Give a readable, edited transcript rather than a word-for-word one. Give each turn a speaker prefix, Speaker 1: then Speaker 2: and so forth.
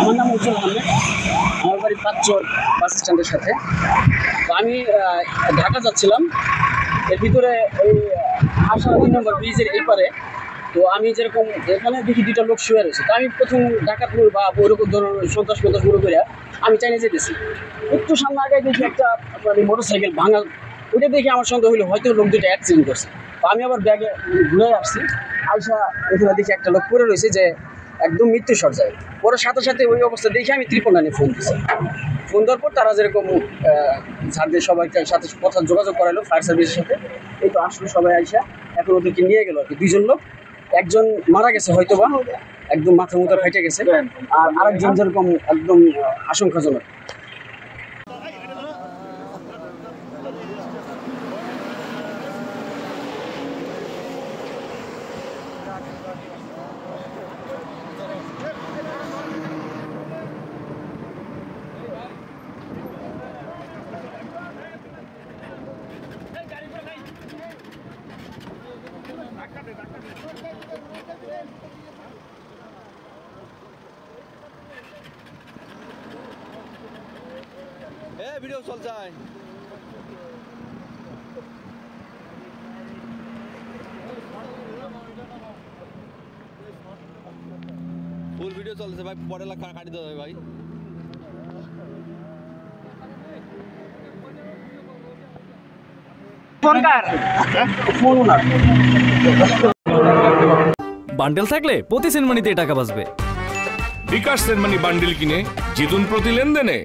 Speaker 1: আমার নাম উজ্জ্বল আহমেদ, আমার বাড়ি পাঁচচর বাস স্ট্যান্ডের সাথে। তো আমি ঢাকা যাচ্ছিলাম, এর ভিতরে ওই আশা 2 নম্বর ব্রিজের এই পারে। তো আমি যেরকম এখানে দেখি 2টা লোক শুয়ে রয়েছে, তো আমি প্রথম ডাকাত বা ওইরকম ধরনের সন্ত্রাস মনে করে আমি চাইনা যেতেছি। একটু সামনে আগে দেখি একটা মোটর সাইকেল ভাঙা, ওইটা দেখে আমার সন্দেহ হলো হয়তো লোক 2টা অ্যাক্সিডেন্ট করছে। তো আমি আবার ব্যাগে ঘুরে আসছি, আইসা এখানে দেখি একটা লোক পড়ে রয়েছে যে একদম মৃত্যু সজ্জায়। পরে সাথে সাথে ওই অবস্থা দেখে আমি 999 ফোন দিচ্ছি। ফোন দেওয়ার পর তারা যেরকম ঝাড়দের সবাইকে সাথে কথা যোগাযোগ করালো ফায়ার সার্ভিসের সাথে। এই তো আসলে সবাই আইসা এখন ওদেরকে নিয়ে গেল আর কি। 2জন লোক, একজন মারা গেছে হয়তো বা একদম মাথা মুথা ফেটে গেছে, আর আরেকজন যেরকম একদম আশঙ্কাজনক।
Speaker 2: ভিডিও চলছে, ফুল ভিডিও চলছে ভাই, পরে কাটি দেওয়া হবে ভাই।
Speaker 3: বান্ডেল থাকলে প্রতি সেনমানিতে টাকা বাঁচবে।
Speaker 4: বিকাশ সেনমানি বান্ডেল কিনে জিতুন প্রতি লেনদেনে।